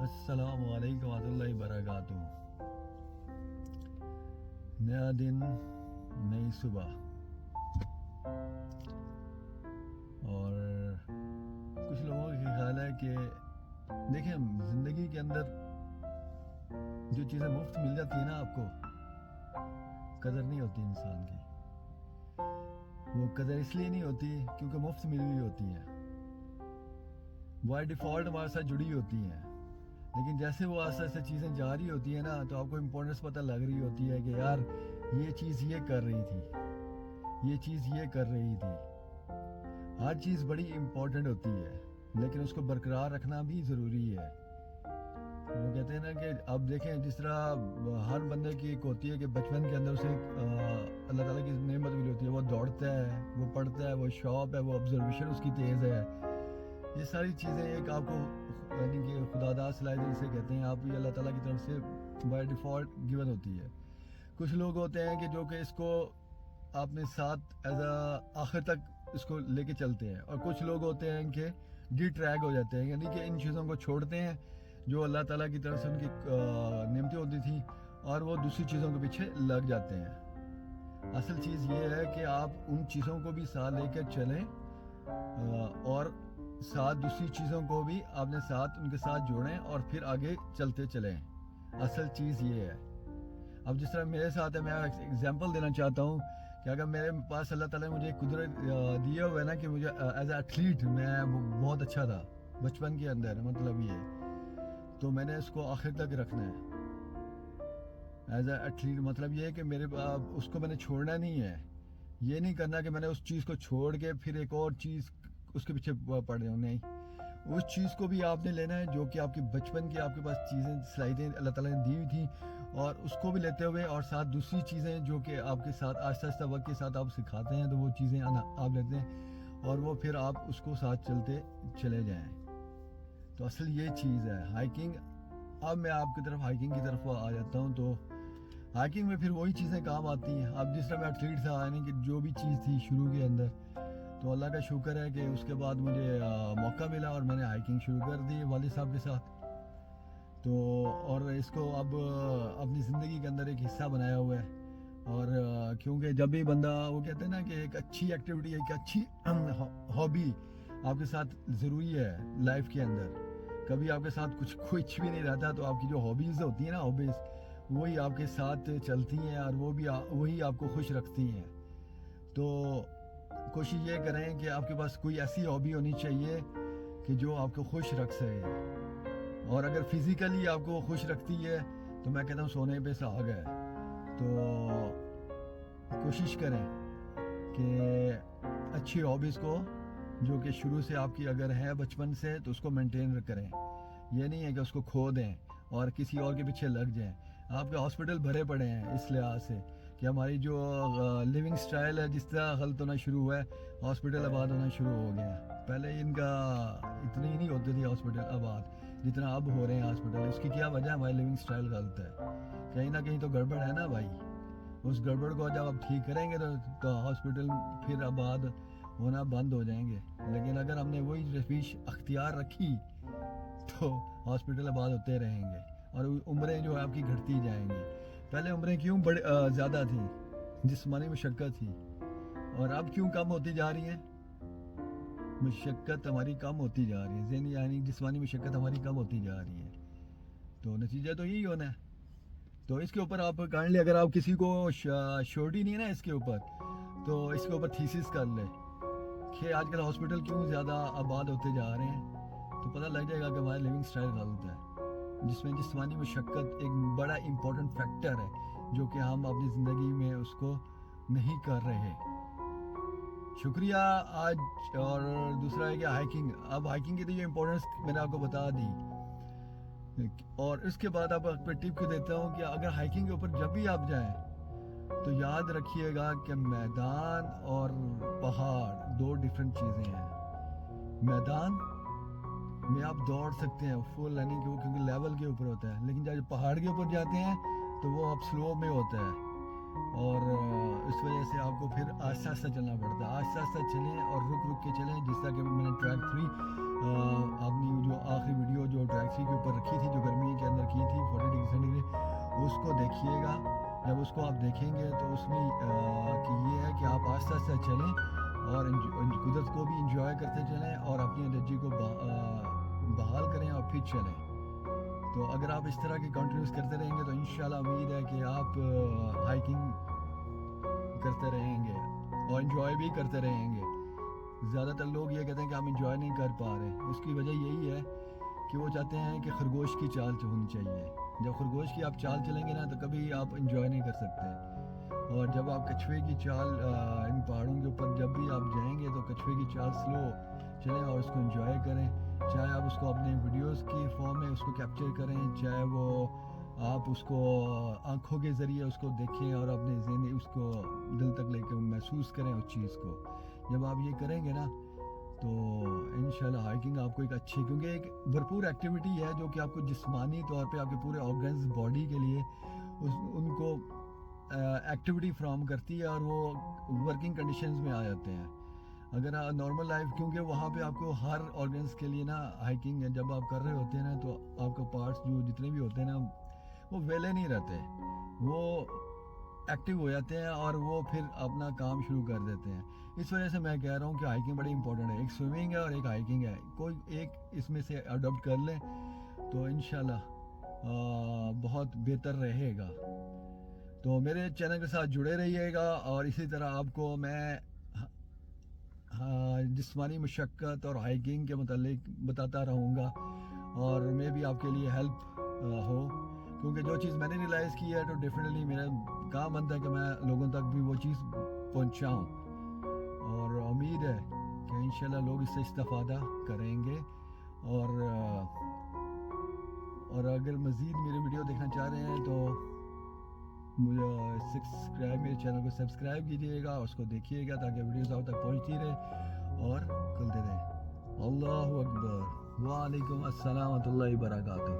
السلام علیکم ورحمۃ اللہ وبرکاتہ۔ نیا دن، نئی صبح، اور کچھ لوگوں کا خیال ہے کہ دیکھیں زندگی کے اندر جو چیزیں مفت مل جاتی ہیں نا، آپ کو قدر نہیں ہوتی انسان کی۔ وہ قدر اس لیے نہیں ہوتی کیونکہ مفت ملی ہوئی ہوتی ہیں، بائی ڈیفالٹ ہمارے ساتھ جڑی ہوتی ہیں، لیکن جیسے وہ آہستہ آہستہ چیزیں جاری ہوتی ہیں نا، تو آپ کو امپورٹنس پتہ لگ رہی ہوتی ہے کہ یار یہ چیز یہ کر رہی تھی، یہ چیز یہ کر رہی تھی۔ ہر چیز بڑی امپورٹنٹ ہوتی ہے، لیکن اس کو برقرار رکھنا بھی ضروری ہے۔ وہ کہتے ہیں نا کہ اب دیکھیں جس طرح ہر بندے کی ایک ہوتی ہے کہ بچپن کے اندر اسے اللہ تعالیٰ کی نعمت ملی ہوتی ہے، وہ دوڑتا ہے، وہ پڑھتا ہے، وہ شوق ہے، وہ آبزرویشن اس کی تیز ہے۔ یہ ساری چیزیں ایک آپ کو یعنی کہ خدا داد صلاحیت جسے کہتے ہیں، آپ یہ اللہ تعالیٰ کی طرف سے بائی ڈیفالٹ گیون ہوتی ہے۔ کچھ لوگ ہوتے ہیں کہ جو کہ اس کو اپنے ساتھ ایز اے آخر تک اس کو لے کے چلتے ہیں، اور کچھ لوگ ہوتے ہیں کہ ڈی ٹریک ہو جاتے ہیں، یعنی کہ ان چیزوں کو چھوڑتے ہیں جو اللہ تعالیٰ کی طرف سے ان کی نعمتیں ہوتی تھیں، اور وہ دوسری چیزوں کے پیچھے لگ جاتے ہیں۔ اصل چیز یہ ہے کہ آپ ان چیزوں کو بھی ساتھ لے کر چلیں، اور ساتھ دوسری چیزوں کو بھی اپنے ساتھ ان کے ساتھ جوڑیں، اور پھر آگے چلتے چلیں۔ اصل چیز یہ ہے۔ اب جس طرح میرے ساتھ ہے، میں ایگزامپل دینا چاہتا ہوں کہ اگر میرے پاس اللہ تعالیٰ نے مجھے قدرت دیا ہوا ہے نا کہ مجھے ایز اے ایتھلیٹ میں بہت اچھا تھا بچپن کے اندر، مطلب یہ تو میں نے اس کو آخر تک رکھنا ہے ایز اے ایتھلیٹ۔ مطلب یہ ہے کہ میرے اس کو میں نے چھوڑنا نہیں ہے، یہ نہیں کرنا کہ میں نے اس چیز کو چھوڑ کے پھر ایک اور چیز اس کے پیچھے پڑ رہے ہوں، نہیں۔ اس چیز کو بھی آپ نے لینا ہے جو کہ آپ کی بچپن کی آپ کے پاس چیزیں صلاحیتیں اللہ تعالیٰ نے دی ہوئی تھیں، اور اس کو بھی لیتے ہوئے، اور ساتھ دوسری چیزیں جو کہ آپ کے ساتھ آہستہ آہستہ وقت کے ساتھ آپ سکھاتے ہیں، تو وہ چیزیں آپ لیتے ہیں، اور وہ پھر آپ اس کو ساتھ چلتے چلے جائیں۔ تو اصل یہ چیز ہے ہائیکنگ۔ اب میں آپ کی طرف ہائیکنگ کی طرف آ جاتا ہوں، تو ہائیکنگ میں پھر وہی چیزیں کام آتی ہیں۔ اب جس طرح میں ایتھلیٹ تھا، یعنی کہ جو بھی چیز تھی شروع کے اندر، تو اللہ کا شکر ہے کہ اس کے بعد مجھے موقع ملا اور میں نے ہائیکنگ شروع کر دی والد صاحب کے ساتھ۔ تو اور اس کو اب اپنی زندگی کے اندر ایک حصہ بنایا ہوا ہے، اور کیونکہ جب بھی بندہ وہ کہتے ہیں نا کہ ایک اچھی ایکٹیویٹی، ایک اچھی ہابی آپ کے ساتھ ضروری ہے لائف کے اندر۔ کبھی آپ کے ساتھ کچھ بھی نہیں رہتا، تو آپ کی جو ہابیز ہوتی ہیں نا، ہابیز وہی آپ کے ساتھ چلتی ہیں، اور وہی آپ کو خوش رکھتی ہیں۔ تو کوشش یہ کریں کہ آپ کے پاس کوئی ایسی ہابی ہونی چاہیے کہ جو آپ کو خوش رکھ سکے، اور اگر فزیکلی آپ کو خوش رکھتی ہے تو میں کہتا ہوں سونے پہ سہاگ ہے۔ تو کوشش کریں کہ اچھی ہابیز کو جو کہ شروع سے آپ کی اگر ہے بچپن سے، تو اس کو مینٹین کریں۔ یہ نہیں ہے کہ اس کو کھو دیں اور کسی اور کے پیچھے لگ جائیں۔ آپ کے ہاسپٹل بھرے پڑے ہیں اس لحاظ سے کہ ہماری جو لیونگ سٹائل ہے جس طرح غلط ہونا شروع ہوا ہے، ہاسپٹل آباد ہونا شروع ہو گئے ہیں۔ پہلے ان کا اتنی نہیں ہوتی تھی ہاسپٹل آباد جتنا اب ہو رہے ہیں ہاسپٹل۔ اس کی کیا وجہ ہے؟ ہماری لیونگ سٹائل غلط ہے، کہیں نہ کہیں تو گڑبڑ ہے نا بھائی۔ اس گڑبڑ کو جب آپ ٹھیک کریں گے تو ہاسپٹل پھر آباد ہونا بند ہو جائیں گے، لیکن اگر ہم نے وہی روش اختیار رکھی تو ہاسپٹل آباد ہوتے رہیں گے، اور عمریں جو ہے آپ کی گھٹتی جائیں گی۔ پہلے عمریں کیوں زیادہ تھیں؟ جسمانی مشقت تھی، اور اب کیوں کم ہوتی جا رہی ہیں؟ مشقت ہماری کم ہوتی جا رہی ہے، ذہنی یعنی جسمانی مشقت ہماری کم ہوتی جا رہی ہے، تو نتیجہ تو یہی ہونا ہے۔ تو اس کے اوپر آپ کائنڈلی اگر آپ کسی کو شورٹی نہیں ہے نا اس کے اوپر، تو اس کے اوپر تھیسس کر لے کہ آج کل ہاسپٹل کیوں زیادہ آباد ہوتے جا رہے ہیں، تو پتہ لگ جائے گا کہ ہماری لیونگ سٹائل غلط ہے، جس میں جسمانی مشقت ایک بڑا امپورٹنٹ فیکٹر ہے جو کہ ہم اپنی زندگی میں اس کو نہیں کر رہے۔ شکریہ آج۔ اور دوسرا ہے کہ ہائیکنگ، اب ہائیکنگ کی تو یہ امپورٹنس میں نے آپ کو بتا دی، اور اس کے بعد آپ کو ٹپ دیتا ہوں کہ اگر ہائیکنگ کے اوپر جب بھی آپ جائیں تو یاد رکھیے گا کہ میدان اور پہاڑ دو ڈیفرنٹ چیزیں ہیں۔ میدان میں آپ دوڑ سکتے ہیں فل، یعنی کیونکہ لیول کے اوپر ہوتا ہے، لیکن جب پہاڑ کے اوپر جاتے ہیں تو وہ آپ سلو میں ہوتا ہے، اور اس وجہ سے آپ کو پھر آہستہ آہستہ چلنا پڑتا ہے. آہستہ آہستہ چلیں اور رک رک کے چلیں. جس طرح کہ میں نے ٹریک 3 اپنی جو آخری ویڈیو جو ٹریک 3 کے اوپر رکھی تھی جو گرمی کے اندر کی تھی 40 ڈگری سینٹی گریڈ, اس کو دیکھیے گا. جب اس کو آپ دیکھیں گے تو اس میں کہ یہ ہے کہ آپ آہستہ آہستہ چلیں اور قدرت کو بھی انجوائے کرتے چلیں اور اپنی انرجی کو بحال کریں اور پھر چلیں. تو اگر آپ اس طرح کی کنٹینیوس کرتے رہیں گے تو انشاءاللہ امید ہے کہ آپ ہائیکنگ کرتے رہیں گے اور انجوائے بھی کرتے رہیں گے. زیادہ تر لوگ یہ کہتے ہیں کہ ہم انجوائے نہیں کر پا رہے. اس کی وجہ یہی ہے کہ وہ چاہتے ہیں کہ خرگوش کی چال ہونی چاہیے. جب خرگوش کی آپ چال چلیں گے نا تو کبھی آپ انجوائے نہیں کر سکتے. اور جب آپ کچھوے کی چال ان پہاڑوں کے اوپر جب بھی آپ جائیں گے تو کچھوے کی چال سلو چلیں اور اس کو انجوائے کریں. چاہے آپ اس کو اپنے ویڈیوز کی فارم میں اس کو کیپچر کریں, چاہے وہ آپ اس کو آنکھوں کے ذریعے اس کو دیکھیں اور اپنے ذہن اس کو دل تک لے کے محسوس کریں اس چیز کو. جب آپ یہ کریں گے نا تو انشاءاللہ ہائیکنگ آپ کو ایک اچھی, کیونکہ ایک بھرپور ایکٹیویٹی ہے جو کہ آپ کو جسمانی طور پہ آپ کے پورے آرگنز باڈی کے لیے ان کو ایکٹیویٹی فراہم کرتی ہے اور وہ ورکنگ کنڈیشنز میں آ جاتے ہیں. اگر نارمل لائف, کیونکہ وہاں پہ آپ کو ہر آرگنز کے لیے نا ہائیکنگ جب آپ کر رہے ہوتے ہیں نا تو آپ کا پارٹس جو جتنے بھی ہوتے ہیں نا وہ ویلے نہیں رہتے, وہ ایکٹیو ہو جاتے ہیں اور وہ پھر اپنا کام شروع کر دیتے ہیں. اس وجہ سے میں کہہ رہا ہوں کہ ہائیکنگ بڑی امپورٹنٹ ہے. ایک سوئمنگ ہے اور ایک ہائیکنگ ہے, کوئی ایک اس میں سے اڈاپٹ کر لیں تو انشاءاللہ بہت بہتر رہے گا. تو میرے چینل کے ساتھ جڑے رہیے گا اور اسی طرح آپ کو میں جسمانی مشقت اور ہائیکنگ کے متعلق بتاتا رہوں گا اور میں بھی آپ کے لیے ہیلپ ہو, کیونکہ جو چیز میں نے ریلائز کی ہے تو ڈیفینیٹلی میرا کام بنتا ہے کہ میں لوگوں تک بھی وہ چیز پہنچاؤں. اور امید ہے کہ انشاءاللہ لوگ اس سے استفادہ کریں گے. اور اگر مزید میرے ویڈیو دیکھنا چاہ رہے ہیں تو مجھے میرے چینل کو سبسکرائب کیجیے گا, اس کو دیکھیے گا تاکہ ویڈیوز آپ تک پہنچتی رہے اور کھلتے رہے. اللہ اکبر. وعلیکم السلام ورحمۃ اللہ وبرکاتہ.